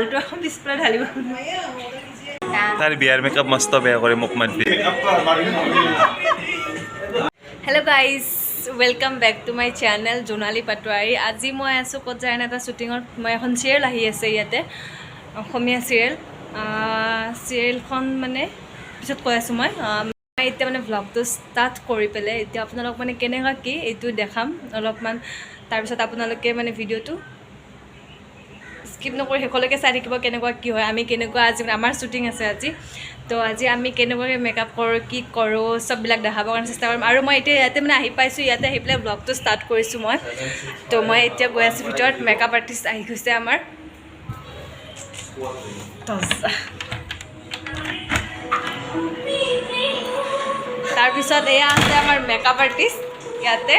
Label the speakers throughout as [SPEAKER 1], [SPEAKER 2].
[SPEAKER 1] মালটো এখন ডিছপ্লে ঢালিব
[SPEAKER 2] তাৰ বিয়াৰ মেকআপ মস্ত বেয়া কৰে মোক মাতবি
[SPEAKER 1] hello' guys welcome back to my channel Jonali Patowari আজি মই আছোঁ ক'ত যায় এটা শ্বুটিঙত মই এখন চিৰিয়েল আহি আছে ইয়াতে অসমীয়া চিৰিয়েলখন মানে পিছত কৈ আছোঁ মই এতিয়া মানে ভ্লগটো ষ্টাৰ্ট কৰি পেলাই এতিয়া আপোনালোক মানে কেনেকুৱা কি এইটো দেখাম অলপমান তাৰপিছত আপোনালোকে মানে ভিডিঅ'টো স্কিপ নকৰি শেষলৈকে চাই থাকিব কেনেকুৱা কি হয় আমি কেনেকুৱা আজি আমাৰ শ্বুটিং আছে আজি তো আজি আমি কেনেকুৱাকৈ মেকআপ কৰোঁ কি কৰোঁ চববিলাক দেখাবৰ কাৰণে চেষ্টা কৰিম আৰু মই এতিয়া ইয়াতে মানে আহি পাইছোঁ ইয়াতে আহি পেলাই ব্লগটো ষ্টাৰ্ট কৰিছোঁ মই তো মই এতিয়া গৈ আছোঁ ভিতৰত মেকআপ আৰ্টিষ্ট আহি গৈছে আমাৰ তাৰপিছত এয়া আছে আমাৰ মেকআপ আৰ্টিষ্ট ইয়াতে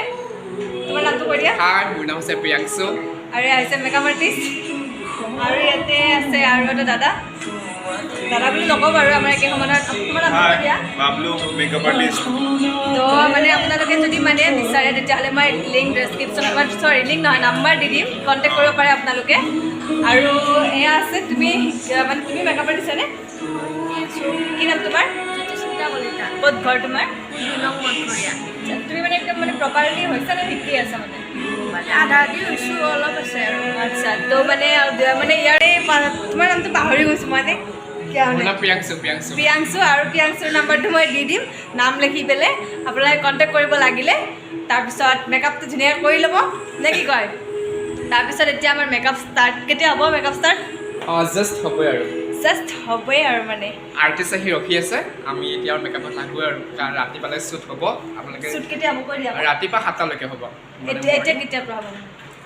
[SPEAKER 1] তোমাৰ নামটো কৈ দিয়া
[SPEAKER 3] হাই মোৰ নাম হৈছে প্ৰিয়াংশু
[SPEAKER 1] আৰু এয়া হৈছে মেকআপ আৰ্টিষ্ট আৰু ইয়াতে আছে আৰু এটা দাদা বুলি নকওঁ বাৰু আমাৰ একে সমানত তোমাৰ নামটো কৈ দিয়া
[SPEAKER 2] বাবলু মেকআপ আৰ্টিষ্ট
[SPEAKER 1] তো মানে আপোনালোকে যদি মানে বিচাৰে তেতিয়াহ'লে মই লিংক ডেছক্ৰিপশ্যনত লিংক নহয় নাম্বাৰ দি দিম কণ্টেক্ট কৰিব পাৰে আপোনালোকে আৰু এয়া আছে তুমি মেকআপ আৰ্টিষ্টনে কি নাম তোমাৰ ক'ত ঘৰ তোমাৰ তুমি মানে একদম মানে প্ৰপাৰলি হৈছে নে শিকি আছা মানে আধা আধি হৈছোঁ অলপ আছে আৰু আচ্ছা তো মানে ইয়াৰে তোমাৰ নামটো পাহৰি গৈছোঁ মই প্ৰিয়াংশু আৰু প্ৰিয়াংশুৰ নাম্বাৰটো মই দি দিম নাম লিখি পেলাই আপোনালোকে কণ্টেক্ট কৰিব লাগিলে তাৰপিছত মেকআপটো ধুনীয়াকৈ কৰি ল'ব নে কি কয় তাৰপিছত এতিয়া আমাৰ মেকআপ ষ্টাৰ্ট কেতিয়া হ'ব মেকআপ ষ্টাৰ্ট জাষ্ট হ'বই আৰু মানে
[SPEAKER 3] আৰ্টিষ্ট আহি ৰখি আছে আমি এতিয়া মেকআপত লাগোঁ আৰু কাৰণ ৰাতিপুৱালৈ শ্বুট হ'ব আপোনালোকে
[SPEAKER 1] শ্বুট কেতিয়া হ'ব কৈ দিয়া
[SPEAKER 3] ৰাতিপুৱা 7টালৈকে হ'ব
[SPEAKER 1] এতিয়া কেতিয়াৰ পৰা হ'ব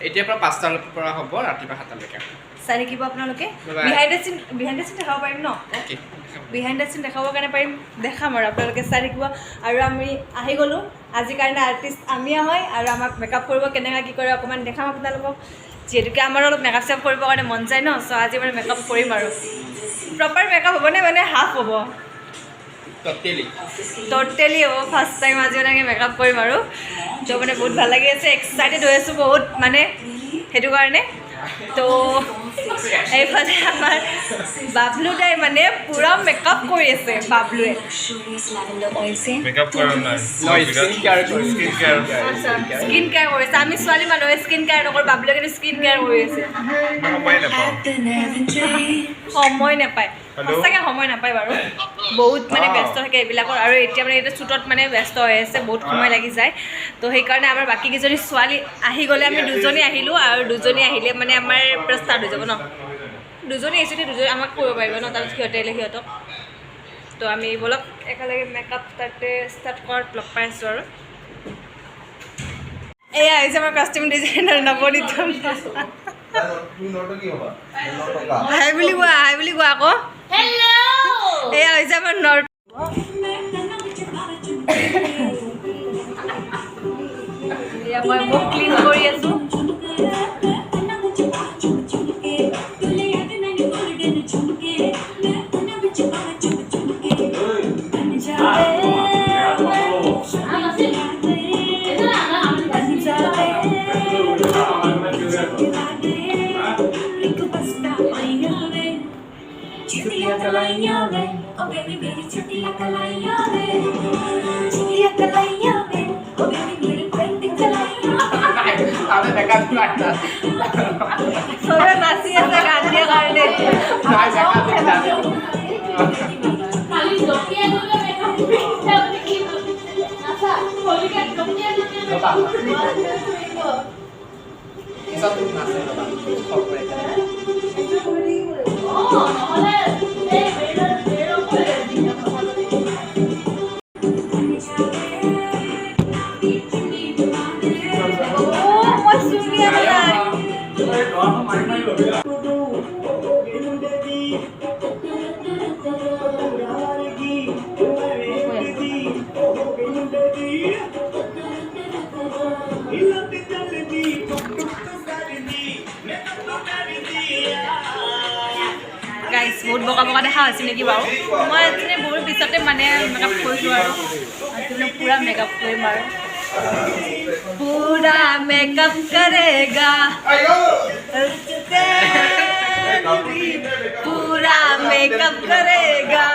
[SPEAKER 3] এতিয়াৰ পৰা 5টাৰ পৰা হ'ব ৰাতিপুৱা 7টালৈকে
[SPEAKER 1] চাই থাকিব আপোনালোকে বিহাইণ্ড দ্য চিন দেখাব পাৰিম ন বিহাইণ্ড দ্য চিন দেখাবৰ কাৰণে দেখাম আৰু আপোনালোকে চাই থাকিব আৰু আমি আহি গ'লোঁ আজিৰ কাৰণে আৰ্টিষ্ট আমি হয় আৰু আমাক মেকআপ কৰিব কেনেকৈ কি কৰে অকণমান দেখাম আপোনালোকক যিহেতুকে আমাৰ অলপ মেকআপ চেকআপ কৰিবৰ কাৰণে মন যায় ন চ' আজি মানে মেকআপ কৰিম আৰু প্ৰপাৰ মেকআপ হ'বনে মানে হাফ হ'ব ট'টেলি হ'ব ফাৰ্ষ্ট টাইম আজি এনেকৈ মেকআপ কৰিম আৰু তো মানে বহুত ভাল লাগি আছে এক্সাইটেড হৈ আছোঁ বহুত মানে সেইটো কাৰণে তো এইফালে আমাৰ বাবলু দাই মানে পূৰা মেকআপ কৰি আছে বাবলুৱে স্কিন কেয়াৰ কৰিছে আমি ছোৱালী মানুহে স্কিন কেয়াৰ নকৰোঁ বাবলুৱে কিন্তু স্কিন কেয়াৰ কৰি আছে সময় নাপায় সঁচাকৈ সময় নাপায় বাৰু বহুত মানে ব্যস্ত থাকে এইবিলাকৰ আৰু এতিয়া মানে এতিয়া শ্বুটত মানে ব্যস্ত হৈ আছে বহুত সময় লাগি যায় তো সেইকাৰণে আমাৰ বাকীকেইজনী ছোৱালী আহি গ'লে আমি দুজনী আহিলোঁ আৰু দুজনী আহিলে মানে আমাৰ পৰা ষ্টাৰ্ট হৈ যাব ন দুজনী আহিছোঁ দুজনী আমাক কৰিব পাৰিব ন তাৰপিছত সিহঁতে আহিলে সিহঁতক তো আমি বলক একেলগে মেকআপ ষ্টাৰ্ট কৰাত লগ পাই আছোঁ আৰু এয়া আহিছে আমাৰ কাষ্টিউম ডিজাইনাৰ নৱনীত হাই বুলি কোৱা আকৌ এয়া হৈছে আমাৰ মই মোক ক্লিন কৰি আছোঁ চবে নাচি আছে গান দিয়া কাৰণে গাইজ বহুত বগা বগা দেখা হৈছে নেকি বাৰু মই আজি বহুত পিছতে মানে মেকআপ কৰিছোঁ আৰু আজি পূৰা মেকআপ কৰিম আৰু पूरा मेकअप करेगा भी पूरा मेकअप करेगा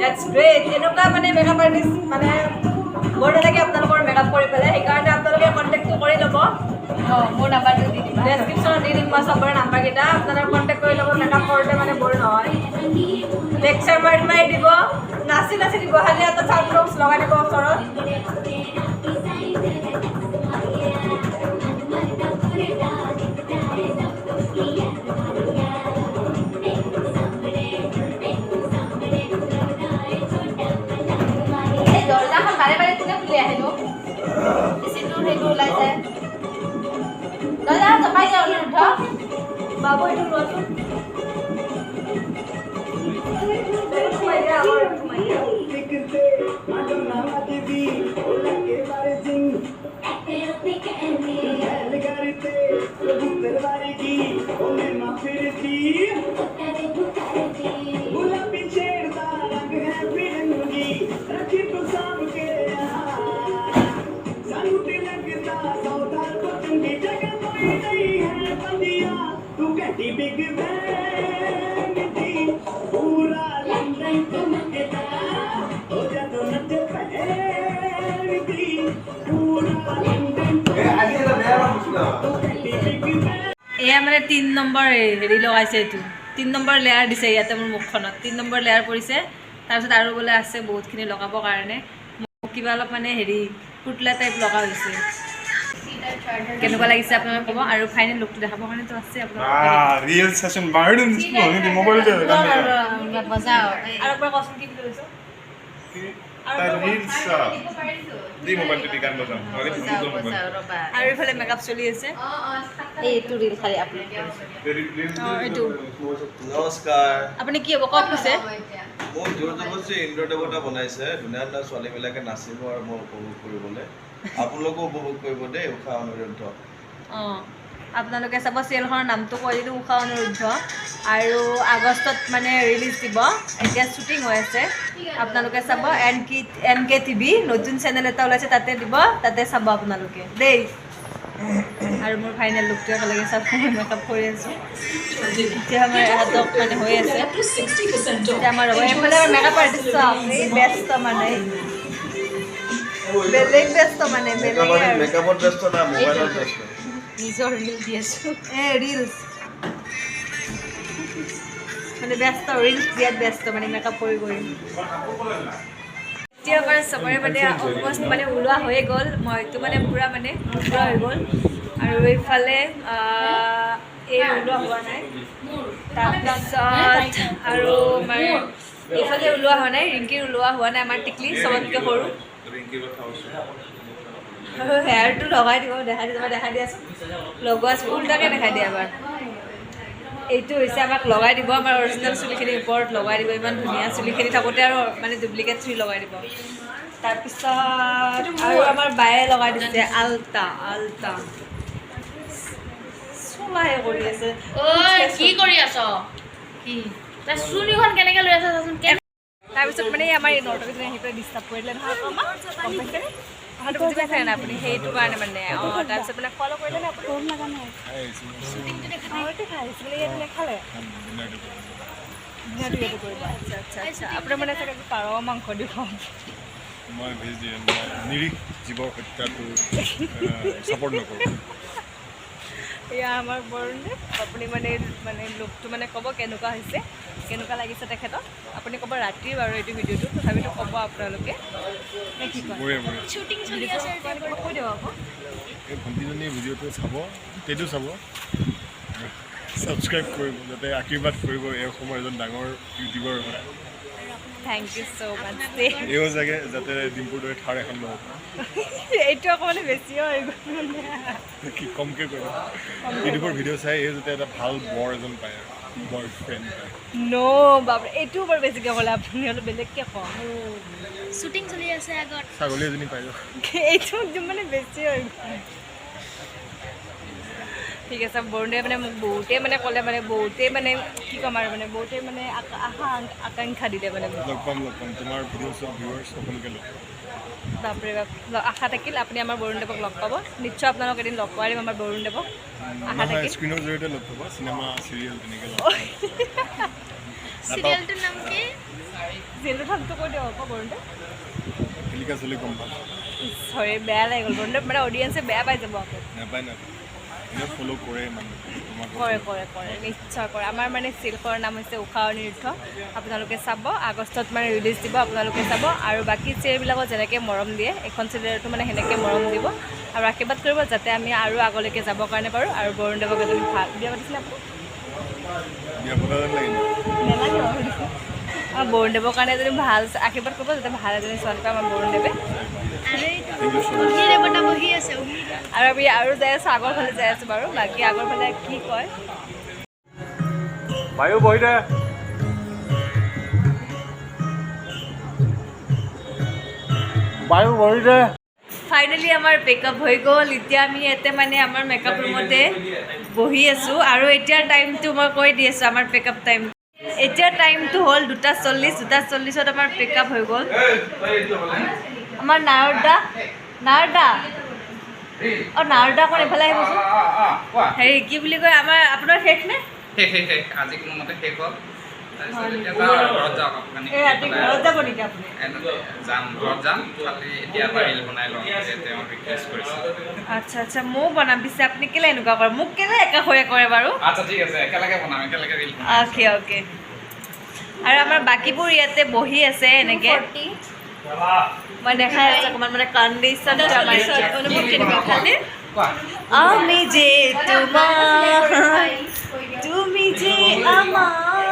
[SPEAKER 1] That's great. এনেকুৱা মানে মেকআপ আৰ্টিষ্ট মানে বৰ লাগে আপোনালোকৰ মেকআপ কৰি পেলাই সেইকাৰণে আপোনালোকে কণ্টেক্টটো কৰি ল'ব মোৰ নাম্বাৰটো দি দিম ডেছক্ৰিপশ্যনত দি দিম মই চবৰে নাম্বাৰকেইটা আপোনালোকে কণ্টেক্ট কৰি ল'ব মেকআপ কৰোঁতে মানে বৰ নহয় লেকচাৰ মাৰি দিব নাচি দিব খালি এটা চাউণ্ড বক্স লগাই দিব ওচৰত বাবু এইটো লোৱাচোন এয়া মানে 3 নম্বৰ হেৰি লগাইছে এইটো 3 নম্বৰ লেয়াৰ দিছে ইয়াতে মোৰ মুখখনত 3 নম্বৰ লেয়াৰ পৰিছে তাৰপিছত আৰু বোলে আছে বহুতখিনি লগাবৰ কাৰণে মোক কিবা অলপ মানে হেৰি পুতলা টাইপ লগা হৈছে কেনেকুৱা লাগিছে আপোনালোকে ক'ব আৰু ফাইনেল লুকটো দেখাবৰ কাৰণেতো আছে আপোনালোকে
[SPEAKER 2] ৰিয়েল সেশন বাহিৰ দিম মোবাইলতে
[SPEAKER 1] বজাও আৰু পৰা কষ্ট কি বুলি কৈছো
[SPEAKER 2] দি মোবাইলটো দি গান বজাম নহলে ভিডিঅ' মোবাইল
[SPEAKER 1] আৰু ইফালে মেকআপ চলি আছে এইটো ৰিল খালি আপলোড কৰিছে এইটো
[SPEAKER 4] নমস্কাৰ
[SPEAKER 1] আপুনি কি হ'ব কওক পিছে
[SPEAKER 4] মোক জোৰ জবৰদস্তি ইন্দ্ৰ দেৱতা বনাইছে ধুনীয়া ধুনীয়া ছোৱালীবিলাকে নাচিব আৰু মই উপভোগ কৰিবলৈ আপোনালোকেও উপভোগ কৰিব দেই উষা অনিৰুদ্ধ
[SPEAKER 1] আপোনালোকে চাব চিৰিয়েলখনৰ নামটো কৈ দিলোঁ উষা অনিৰুদ্ধ আৰু আগষ্টত মানে ৰিলিজ দিব এতিয়া শ্বুটিং হৈ আছে আপোনালোকে চাব NK TV নতুন চেনেল এটা ওলাইছে তাতে দিব তাতে চাব আপোনালোকে দেই আৰু মোৰ ফাইনেল লুকটো একেলগে চাব মেকআপ কৰি আছোঁ এতিয়া আমাৰ এহাতক মানে হৈ আছে এতিয়া আমাৰ হ'ব এইফালে আমাৰ মেকআপ আৰ্টিষ্ট এই ব্যস্ত মানে বেলেগ ব্যস্ত মানে বেলেগ
[SPEAKER 4] মেকআপত ব্যস্ত না মোবাইলত ব্যস্ত
[SPEAKER 1] নিজৰ ৰিল দি আছোঁ ৰিলছ মানে ব্যস্ত ৰিলছ দিয়াত ব্যস্ত মানে মেকআপ কৰি এতিয়া মানে চবৰে মানে অলমষ্ট মানে ওলোৱা হৈয়ে গ'ল মইতো মানে পূৰা মানে ওলোৱা হৈ গ'ল আৰু এইফালে এই ওলোৱা হোৱা নাই তাৰপিছত আৰু মানে এইফালে ওলোৱা হোৱা নাই ৰিংকিৰ ওলোৱা হোৱা নাই আমাৰ টিকলি চবতকৈ সৰু হেয়াৰটো লগাই দিব দেখাই দিয়াচোন লগোৱা উল্টাকৈ দেখাই দিয়া এবাৰ এইটো হৈছে আমাক লগাই দিব আমাৰ অৰিজিনেল চুলিখিনিৰ ওপৰত লগাই দিব ইমান ধুনীয়া চুলিখিনি থাকোঁতে আৰু মানে ডুপ্লিকেট চুলি লগাই দিব তাৰপিছত আৰু আমাৰ বায়ে লগাই দিছে আলতা চুলাহে কৰি আছে
[SPEAKER 5] কি কৰি আছ কি তই চুলিখন কেনেকৈ লৈ আছ চাচোন
[SPEAKER 1] তাৰপিছত মানে আমাৰ এই নৰ্তকীজনী আহি পেলাই ডিষ্টাৰ্ব কৰিলে নহয় অকণমান গম পাইছেনে কথাটো বুজি পাইছে নাই আপুনি সেইটো কাৰণে মানে তাৰপিছত মানে ফ'ল' কৰিলে নে আপুনি ইয়াত নেখালে ধুনীয়াটো কৰিব আচ্ছা আপোনাৰ মানে চাগে পাৰ মাংস দিব
[SPEAKER 2] মই ভেজিটেৰিয়ান নিৰীহ জীৱৰ হত্যাটো ছাপৰ্ট নকৰোঁ
[SPEAKER 1] এয়া আমাৰ বৰুণে আপুনি মানে লুকটো মানে ক'ব কেনেকুৱা হৈছে কেনেকুৱা লাগিছে তেখেতক আপুনি ক'ব ৰাতিৰ বাৰু এইটো ভিডিঅ'টো তথাপিতো ক'ব আপোনালোকে নে কি কয় শ্বুটিং চলি আছে কৈ দিয়ক আকৌ
[SPEAKER 2] এই ভণ্টিজনীৰ ভিডিঅ'টো চাব সেইটো চাব ছাবস্ক্ৰাইব কৰিব যাতে আশীৰ্বাদ কৰিব এই অসমৰ এজন ডাঙৰ ইউটিউবাৰ হয়
[SPEAKER 1] থেংক ইউ ছ' মাছ
[SPEAKER 2] এইও চাগে যাতে ডিম্পুৰ দৰে থাৰ এখন লওক
[SPEAKER 1] এইটো অকণমান বেছিও হৈ গ'ল
[SPEAKER 2] কি কমকৈ কৰিব ইউটিউবৰ ভিডিঅ' চাই এই যাতে এটা ভাল বৰ এজন পায় আৰু বয় ফ্ৰেণ্ড পায়
[SPEAKER 1] বাপৰে এইটোও বৰ বেছিকৈ ক'লে আপুনি অলপ বেলেগকৈ কওঁ
[SPEAKER 5] শ্বুটিং চলি আছে আগত
[SPEAKER 2] ছাগলী এজনী পাই যাওক
[SPEAKER 1] এইটো একদম মানে বেছি হৈ গ'ল ঠিক আছে বৰুণে মানে মোক বহুতেই মানে ক'লে মানে বহুতেই মানে কি ক'ম আৰু মানে বহুতেই মানে আশা আকাংক্ষা দিলে মানে মোক
[SPEAKER 2] লগ পাম তোমাৰ ভিডিঅ' চব ভিউৱাৰ্ছ সকলোকে লগ পাম
[SPEAKER 1] বাপৰে বাপ আশা থাকিল আপুনি আমাৰ বৰুণদেৱক লগ পাব নিশ্চয় আপোনালোক এদিন লগ পোৱা দিম আমাৰ বৰুণদেৱক আশা থাকিল
[SPEAKER 2] স্ক্ৰীণৰ জৰিয়তে লগ পাব চিনেমা চিৰিয়েল তেনেকৈ লগ
[SPEAKER 5] চিৰিয়েলটোৰ নাম কি
[SPEAKER 1] জেলু থাকটো কৈ দিয়ক আকৌ বৰুণদেৱ
[SPEAKER 2] শিলিকা চলি গম পাম
[SPEAKER 1] চৰি বেয়া লাগি গ'ল বৰুণদেৱ মানে অডিয়েঞ্চে বেয়া পাই যাব আকৌ
[SPEAKER 2] নাপায় এনে ফ'ল' কৰে মানে
[SPEAKER 1] কৰে নিশ্চয় কৰে আমাৰ মানে চিল্কৰ নাম হৈছে উষা অনিৰুদ্ধ আপোনালোকে চাব আগষ্টত মানে ৰিলিজ দিব আপোনালোকে চাব আৰু বাকী চিৰিয়েলবিলাকত যেনেকৈ মৰম দিয়ে এখন চিৰিয়েলতো মানে সেনেকৈ মৰম দিব আৰু আশীৰ্বাদ কৰিব যাতে আমি আৰু আগলৈকে যাবৰ কাৰণে পাৰোঁ আৰু বৰুণদেৱক এজনী ভাল বিয়া পাতিছিলে আপুনি
[SPEAKER 2] বিয়া পতা যেন লাগে
[SPEAKER 1] নেলাগে আমাৰ বৰুণদেৱৰ কাৰণে এজনী ভাল আশীৰ্বাদ কৰিব যাতে ভাল এজনী ছোৱালী পায় আমাৰ বৰুণদেৱে
[SPEAKER 5] দেৱতা বহি আছে
[SPEAKER 1] আৰু আমি আৰু যাই আছোঁ আগৰ ফালে যাই আছোঁ বাৰু বাকী আগৰ ফালে কি কয়
[SPEAKER 2] বায়ু বহি দে বায়ু বহি দে
[SPEAKER 1] ফাইনেলি আমাৰ মেকআপ হৈ গ'ল এতিয়া আমি ইয়াতে মানে আমাৰ মেকআপ ৰুমতে বহি আছোঁ আৰু এতিয়াৰ টাইমটো মই কৈ দি আছোঁ আমাৰ মেকআপ টাইম এতিয়া টাইমটো হ'ল 2:40 আমাৰ মেকআপ হৈ গ'ল আমাৰ নাৰদা নাৰদা অকণ এইফালে আহিবচোন হেৰি কি বুলি কয় আমাৰ আপোনাৰ শেষ নে
[SPEAKER 3] আজি কোনোমতে শেষ হ'ল ঘৰত যাওক
[SPEAKER 1] এই ৰাতি ঘৰত যাব নেকি আপুনি
[SPEAKER 3] ঘৰত যাম খালি এতিয়া এটা ৰিল বনাই লওঁ তেওঁ ৰিকুৱেষ্ট কৰিছে
[SPEAKER 1] আচ্ছা ময়ো বনাম পিছে আপুনি কেলে এনেকুৱা কৰে মোক কেলে একাষৰীয়া কৰে বাৰু
[SPEAKER 3] আচ্ছা ঠিক আছে একেলগে বনাম একেলগে ৰিল
[SPEAKER 1] অ'কে আৰু আমাৰ বাকীবোৰ ইয়াতে বহি আছে এনেকৈ মই দেখাই আছোঁ অকণমান মানে কণ্ডিশ্যনটো আমাৰ অনুভৱ কেনেকুৱা খালি আমি যে তুমি যে আমাৰ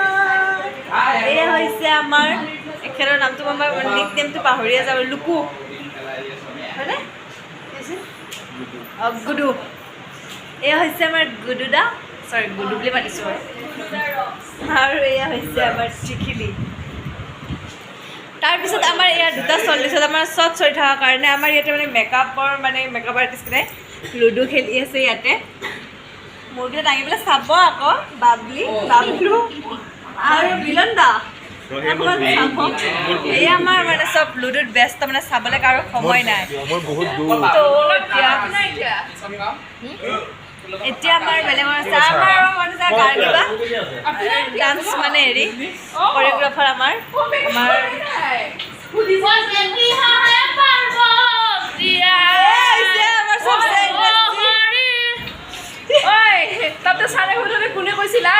[SPEAKER 1] এয়া হৈছে আমাৰ এখেতৰ নামটো মই নিক নেমটো পাহৰিয়ে যাব লুকু হয়নে গুডু এয়া হৈছে আমাৰ গুডু দা চৰি গুডু বুলি মাতিছোঁ আৰু এয়া হৈছে আমাৰ চিখিলি তাৰপিছত আমাৰ ইয়াত 2:40 আমাৰ শ্বট চলি থকাৰ কাৰণে আমাৰ ইয়াতে মানে মেকআপ আৰ্টিষ্টে লুডু খেলি আছে ইয়াতে মোৰকেইটা দাঙি পেলাই চাব আকৌ বাবলু আৰু মিলন দা এই আমাৰ মানে চব লুডুত ব্যস্ত মানে চাবলৈ কাৰো সময় নাই এতিয়া আমাৰ বেলেগ আছে আমাৰ মানে গান কিবা ডান্স মানে হেৰি কৰিঅ'গ্ৰাফাৰ আমাৰ
[SPEAKER 5] তাতে চাৰে সুধোতে কোনে কৈছিলা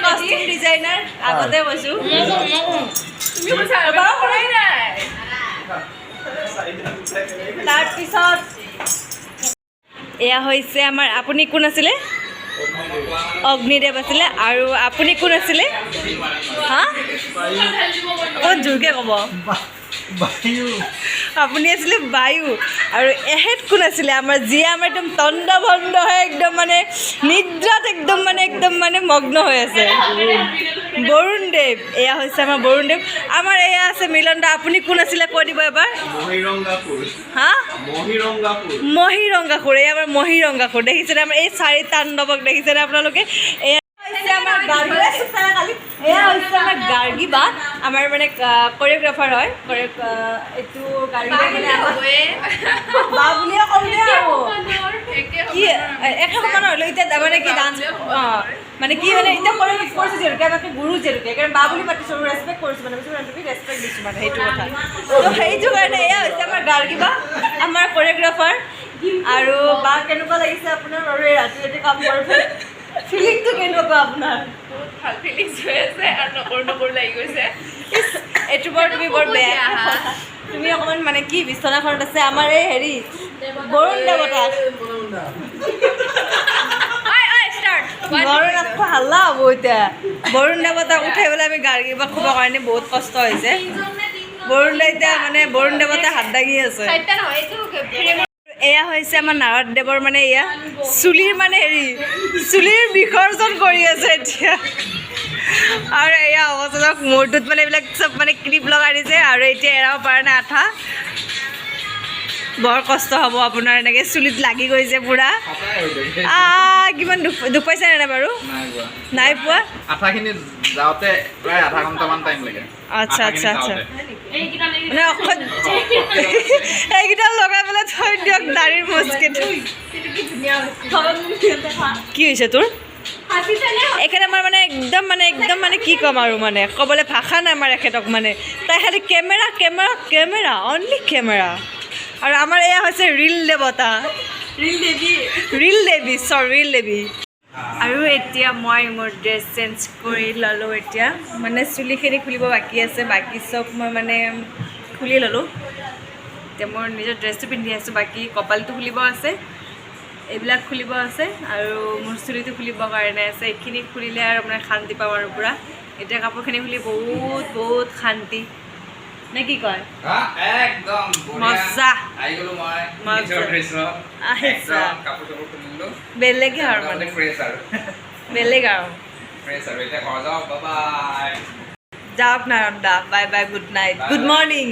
[SPEAKER 1] কষ্টিউম ডিজাইনাৰ আগতে কৈছোঁ
[SPEAKER 5] তুমি কৈছা এবাৰ কৰাই নাই
[SPEAKER 1] তাৰপিছত এয়া হৈছে আমাৰ আপুনি কোন আছিলে অগ্নিদেৱ আছিলে আৰু আপুনি কোন আছিলে হা অকণমান জোৰকৈ ক'ব আপুনি আছিলে বায়ু আৰু এহেঁত কোন আছিলে আমাৰ যিয়ে আমাৰ একদম তন্দ ভণ্ড হৈ একদম মানে নিদ্ৰাত একদম মানে মগ্ন হৈ আছে বৰুণদেৱ এয়া হৈছে আমাৰ বৰুণদেৱ আমাৰ এয়া আছে মিলন দা আপুনি কোন আছিলে কৈ দিব এবাৰ হা মহিৰংগাসুৰ এয়া আমাৰ মহিৰংগাসুৰ দেখিছেনে আমাৰ এই চাৰি তাণ্ডৱক দেখিছেনে আপোনালোকে এয়া হৈছে আমাৰ এয়া হৈছে আমাৰ গাৰ্গী বা আমাৰ মানে কৰিঅ'গ্ৰাফাৰ হয় এইটো গাৰ্গী বা বুলিয়ে ক'ম দে আৰু কি একে সমান হ'লেও এতিয়া মানে কি ডান্স মানে কি মানে এতিয়া কৰিছোঁ যিহেতুকে আমাকে গুৰু যিহেতুকে সেইকাৰণে বা বুলি মাতিছোঁ ৰেচপেক্ট কৰিছোঁ মানে ৰেচপেক্ট দিছোঁ মানে সেইটো কথা ত' সেইটো কাৰণে এয়া হৈছে আমাৰ গাৰ্গী বা আমাৰ কৰিঅ'গ্ৰাফাৰ আৰু বা কেনেকুৱা লাগিছে আপোনাৰ আৰু এই ৰাতি কাম কৰি ফিলিংটো কেনেকুৱা আপোনাৰ
[SPEAKER 5] বহুত ভাল ফিলিংছ হৈ আছে আৰু নকৰো লাগি গৈছে
[SPEAKER 1] এইটো বাৰু তুমি বৰ বেয়া তুমি অকণমান মানে কি বিচনাখনত আছে আমাৰ এই হেৰি বৰুণ দেৱতা বৰুণ আকৌ হাল্লা হ'ব এতিয়া বৰুণ দেৱতাক উঠাই পেলাই আমি গাৰ্গী বা খুবৰ কাৰণে বহুত কষ্ট হৈছে বৰুণ এতিয়া মানে বৰুণ দেৱতাই হাত দাঙি আছে এয়া হৈছে আমাৰ নাৰদদেৱৰ মানে এয়া চুলিৰ মানে হেৰি চুলিৰ বিসৰ্জন কৰি আছে এতিয়া আৰু এয়া অৱস্থাত মূৰটোত মানে এইবিলাক চব মানে ক্লিপ লগাই দিছে আৰু এতিয়া এৰাব পৰা নাই আঠা বৰ কষ্ট হ'ব আপোনাৰ এনেকৈ চুলিত লাগি গৈছে পুৰা কিমান দুখ পাইছে নে নাই বাৰু নাই পোৱা
[SPEAKER 3] আঠাখিনি যাওঁতে প্ৰায় আধা ঘণ্টামান টাইম লাগে
[SPEAKER 1] আচ্ছা আচ্ছা আচ্ছা মানে এইকেইটা লগাই পেলাই থৈ দিয়ক দাড়িৰ মস্কিটো কি হৈছে তোৰ এখেতে আমাৰ একদম কি ক'ম আৰু মানে ক'বলৈ ভাষা নাই আমাৰ এখেতক মানে তাই খালি কেমেৰা অনলি কেমেৰা আৰু আমাৰ এয়া হৈছে ৰিল দেৱতা ৰিল দেৱী আৰু এতিয়া মই মোৰ ড্ৰেছ চেঞ্জ কৰি ল'লোঁ এতিয়া মানে চুলিখিনি খুলিব বাকী আছে বাকী চব মই মানে খুলি ল'লোঁ এতিয়া মোৰ নিজৰ ড্ৰেছটো পিন্ধি আছোঁ বাকী কপালটো খুলিব আছে এইবিলাক খুলিব আছে আৰু মোৰ চুলিটো খুলিবৰ কাৰণে আছে এইখিনি খুলিলে আৰু মানে শান্তি পাওঁ আৰু পূৰা এতিয়া কাপোৰখিনি খুলি বহুত শান্তি নে কি কয়
[SPEAKER 3] একদম
[SPEAKER 1] মজা বেলেগে আৰু মানে বেলেগ আৰু যাওক Narayan the bye bye good night good morning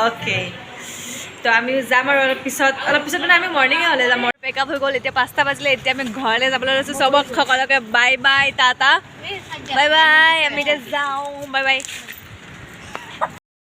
[SPEAKER 1] okay তো আমি যাম আৰু অলপ পিছত মানে আমি মৰ্ণিঙে হ'লে যাম মেকআপ হৈ গ'ল এতিয়া 5টা বাজিলে এতিয়া আমি ঘৰলৈ যাবলৈ লৈছোঁ সকলোকে bye bye tata bye bye আমি এতিয়া যাওঁ বাই বাই